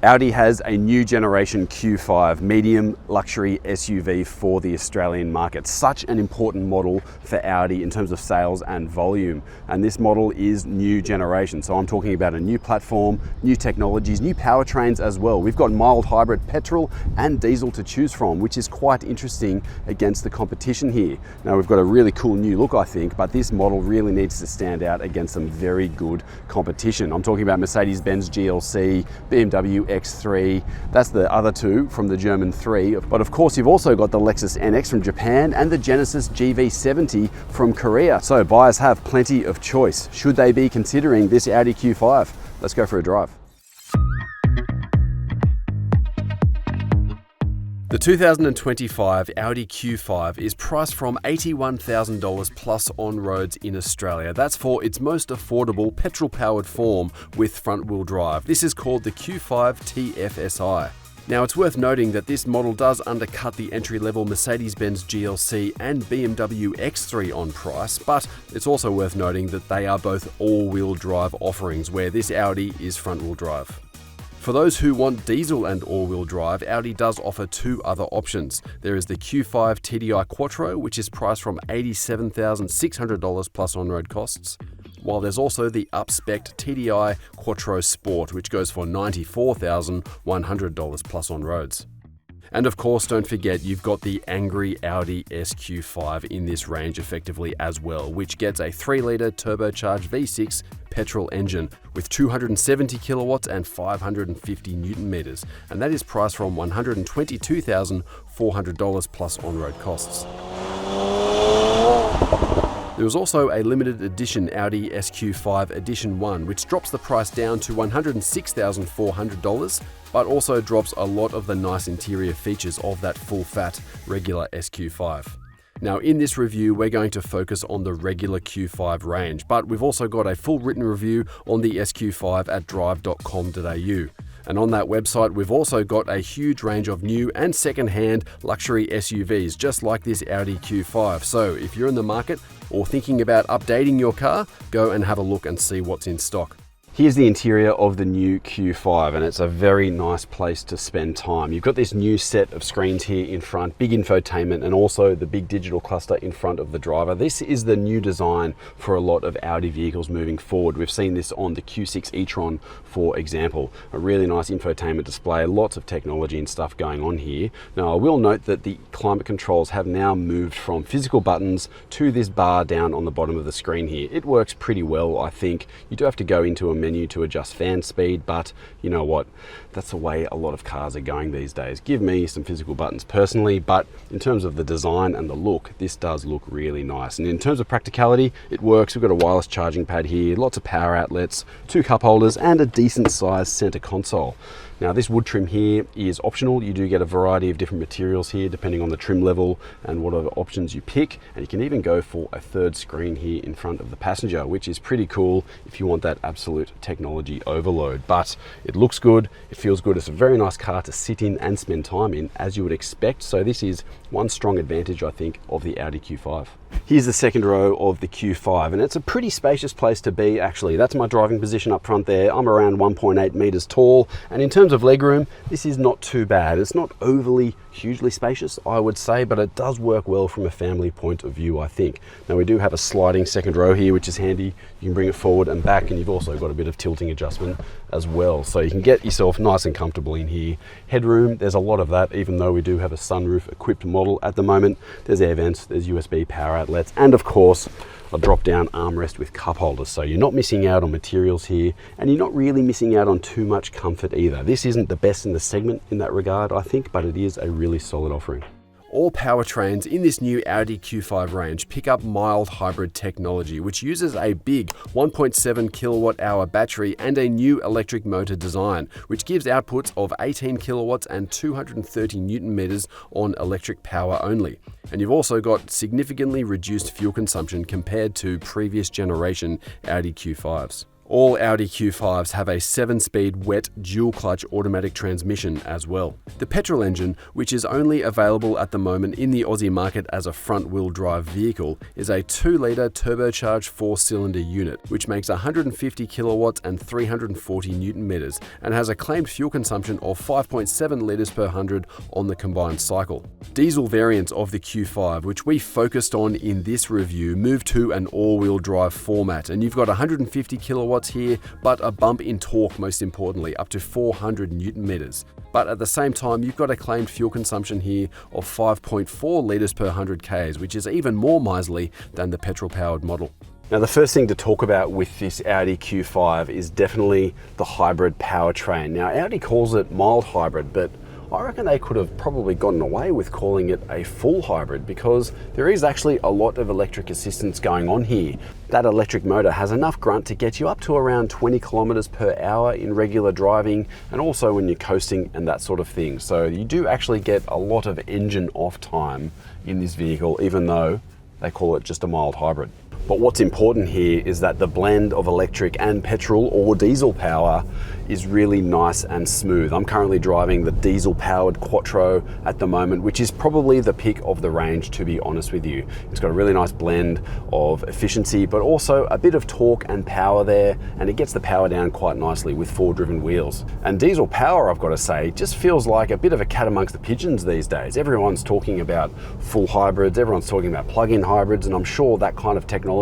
Audi has a new generation Q5 medium luxury SUV for the Australian market. Such an important model for Audi in terms of sales and volume. And this model is new generation. So I'm talking about a new platform, new technologies, new powertrains as well. We've got mild hybrid petrol and diesel to choose from, which is quite interesting against the competition here. Now we've got a really cool new look, I think, but this model really needs to stand out against some very good competition. I'm talking about Mercedes-Benz GLC, BMW X3, that's the other two from the German 3. But of course, you've also got the Lexus NX from Japan and the Genesis GV70 from Korea. So buyers have plenty of choice. Should they be considering this Audi Q5? Let's go for a drive. The 2025 Audi Q5 is priced from $81,000 plus on roads in Australia. That's for its most affordable petrol-powered form with front-wheel drive. This is called the Q5 TFSI. Now, it's worth noting that this model does undercut the entry-level Mercedes-Benz GLC and BMW X3 on price, but it's also worth noting that they are both all-wheel drive offerings, where this Audi is front-wheel drive. For those who want diesel and all-wheel drive, Audi does offer two other options. There is the Q5 TDI Quattro, which is priced from $87,600 plus on-road costs, while there's also the up-spec'd TDI Quattro Sport, which goes for $94,100 plus on roads. And of course, don't forget, you've got the angry Audi SQ5 in this range effectively as well, which gets a 3-litre turbocharged V6 petrol engine with 270 kilowatts and 550 Newton meters. And that is priced from $122,400 plus on-road costs. There was also a limited edition Audi SQ5 Edition 1, which drops the price down to $106,400, but also drops a lot of the nice interior features of that full-fat regular SQ5. Now, in this review, we're going to focus on the regular Q5 range, but we've also got a full written review on the SQ5 at Drive.com.au. And on that website, we've also got a huge range of new and second-hand luxury SUVs, just like this Audi Q5. So if you're in the market or thinking about updating your car, go and have a look and see what's in stock. Here's the interior of the new Q5, and it's a very nice place to spend time. You've got this new set of screens here in front, big infotainment, and also the big digital cluster in front of the driver. This is the new design for a lot of Audi vehicles moving forward. We've seen this on the Q6 e-tron, for example. A really nice infotainment display, lots of technology and stuff going on here. Now, I will note that the climate controls have now moved from physical buttons to this bar down on the bottom of the screen here. It works pretty well, I think. You do have to go into a menu to adjust fan speed, but you know what, that's the way a lot of cars are going these days. Give me some physical buttons personally, but in terms of the design and the look, this does look really nice. And in terms of practicality, it works. We've got a wireless charging pad here, lots of power outlets, 2 cup holders, and a decent sized center console. Now, this wood trim here is optional. You do get a variety of different materials here depending on the trim level and what other options you pick. And you can even go for a 3rd screen here in front of the passenger, which is pretty cool if you want that absolute technology overload. But it looks good, it feels good. It's a very nice car to sit in and spend time in, as you would expect. So this is one strong advantage, I think, of the Audi Q5. Here's the second row of the Q5, and it's a pretty spacious place to be, actually. That's my driving position up front there. I'm around 1.8 meters tall, and in terms of legroom, this is not too bad. It's not overly hugely spacious, I would say, but it does work well from a family point of view, I think. Now, we do have a sliding second row here, which is handy. You can bring it forward and back, and you've also got a bit of tilting adjustment as well. So you can get yourself nice and comfortable in here. Headroom, there's a lot of that, even though we do have a sunroof equipped model at the moment. There's air vents, there's USB power outlets, and of course, a drop-down armrest with cup holders. So you're not missing out on materials here, and you're not really missing out on too much comfort either. This isn't the best in the segment in that regard, I think, but it is a really solid offering. All powertrains in this new Audi Q5 range pick up mild hybrid technology, which uses a big 1.7 kilowatt hour battery and a new electric motor design, which gives outputs of 18 kilowatts and 230 Newton meters on electric power only. And you've also got significantly reduced fuel consumption compared to previous generation Audi Q5s. All Audi Q5s have a 7-speed wet dual-clutch automatic transmission as well. The petrol engine, which is only available at the moment in the Aussie market as a front-wheel drive vehicle, is a 2-litre turbocharged 4-cylinder unit, which makes 150 kilowatts and 340 newton meters, and has a claimed fuel consumption of 5.7 litres per 100 on the combined cycle. Diesel variants of the Q5, which we focused on in this review, move to an all-wheel drive format, and you've got 150 kilowatts here, but a bump in torque most importantly, up to 400 newton meters. But at the same time, you've got a claimed fuel consumption here of 5.4 litres per 100 k's, which is even more miserly than the petrol-powered model. Now, the first thing to talk about with this Audi Q5 is definitely the hybrid powertrain. Now, Audi calls it mild hybrid, but I reckon they could have probably gotten away with calling it a full hybrid, because there is actually a lot of electric assistance going on here. That electric motor has enough grunt to get you up to around 20 kilometers per hour in regular driving, and also when you're coasting and that sort of thing. So you do actually get a lot of engine off time in this vehicle, even though they call it just a mild hybrid. But what's important here is that the blend of electric and petrol or diesel power is really nice and smooth. I'm currently driving the diesel powered Quattro at the moment, which is probably the pick of the range, to be honest with you. It's got a really nice blend of efficiency, but also a bit of torque and power there, and it gets the power down quite nicely with 4-driven wheels. And diesel power, I've got to say, just feels like a bit of a cat amongst the pigeons these days. Everyone's talking about full hybrids, everyone's talking about plug-in hybrids, and I'm sure that kind of technology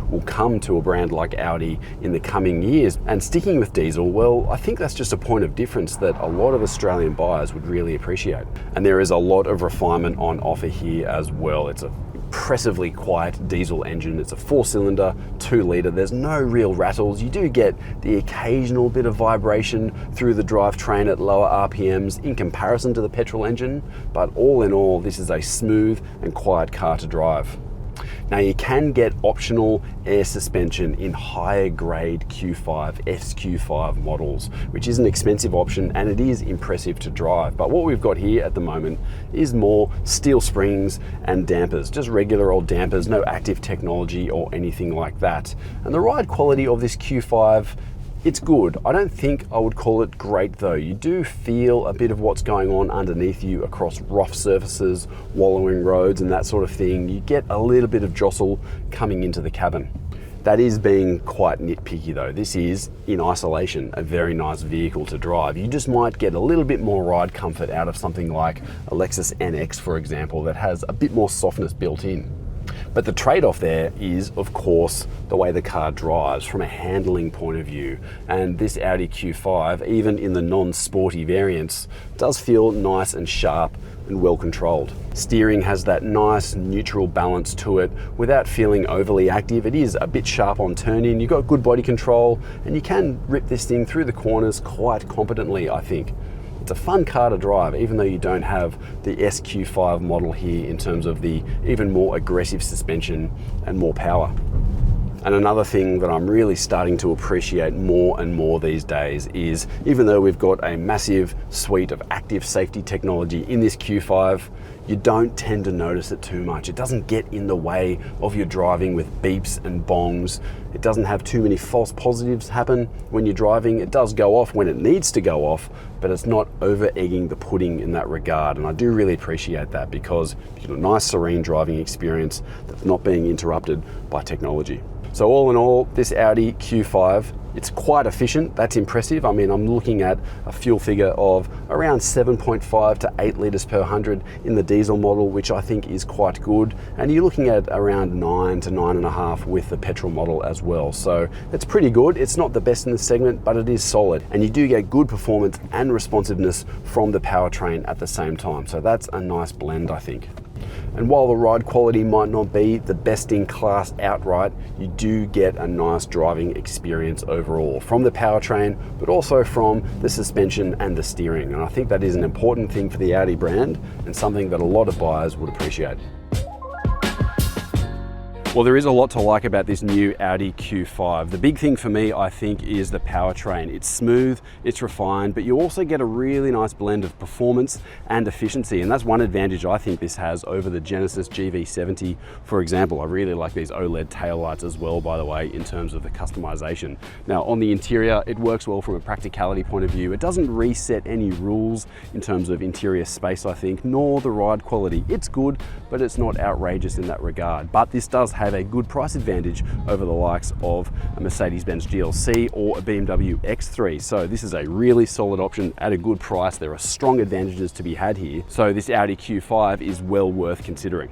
will come to a brand like Audi in the coming years. And sticking with diesel, well, I think that's just a point of difference that a lot of Australian buyers would really appreciate. And there is a lot of refinement on offer here as well. It's an impressively quiet diesel engine. It's a 4-cylinder, 2-litre. There's no real rattles. You do get the occasional bit of vibration through the drivetrain at lower RPMs in comparison to the petrol engine, but all in all, this is a smooth and quiet car to drive. Now, you can get optional air suspension in higher grade Q5, SQ5 models, which is an expensive option and it is impressive to drive. But what we've got here at the moment is more steel springs and dampers, just regular old dampers, no active technology or anything like that. And the ride quality of this Q5, it's good. I don't think I would call it great though. You do feel a bit of what's going on underneath you across rough surfaces, wallowing roads and that sort of thing. You get a little bit of jostle coming into the cabin. That is being quite nitpicky though. This is, in isolation, a very nice vehicle to drive. You just might get a little bit more ride comfort out of something like a Lexus NX, for example, that has a bit more softness built in. But the trade-off there is, of course, the way the car drives from a handling point of view. And this Audi Q5, even in the non-sporty variants, does feel nice and sharp and well controlled. Steering has that nice neutral balance to it without feeling overly active. It is a bit sharp on turn-in. You've got good body control and you can rip this thing through the corners quite competently, I think. It's a fun car to drive, even though you don't have the SQ5 model here in terms of the even more aggressive suspension and more power. And another thing that I'm really starting to appreciate more and more these days is, even though we've got a massive suite of active safety technology in this Q5, you don't tend to notice it too much. It doesn't get in the way of your driving with beeps and bongs. It doesn't have too many false positives happen when you're driving. It does go off when it needs to go off, but it's not over egging the pudding in that regard. And I do really appreciate that, because you get a nice serene driving experience that's not being interrupted by technology. So all in all, this Audi Q5, it's quite efficient. That's impressive. I mean, I'm looking at a fuel figure of around 7.5 to 8 litres per 100 in the diesel model, which I think is quite good. And you're looking at around 9 to 9.5 with the petrol model as well. So it's pretty good. It's not the best in the segment, but it is solid. And you do get good performance and responsiveness from the powertrain at the same time. So that's a nice blend, I think. And while the ride quality might not be the best in class outright, you do get a nice driving experience overall from the powertrain, but also from the suspension and the steering. And I think that is an important thing for the Audi brand and something that a lot of buyers would appreciate. Well, there is a lot to like about this new Audi Q5. The big thing for me, I think, is the powertrain. It's smooth, it's refined, but you also get a really nice blend of performance and efficiency. And that's one advantage I think this has over the Genesis GV70, for example. I really like these OLED taillights as well, by the way, in terms of the customization. Now, on the interior, it works well from a practicality point of view. It doesn't reset any rules in terms of interior space, I think, nor the ride quality. It's good, but it's not outrageous in that regard. But this does have a good price advantage over the likes of a Mercedes-Benz GLC or a BMW X3. So this is a really solid option at a good price. There are strong advantages to be had here. So this Audi Q5 is well worth considering.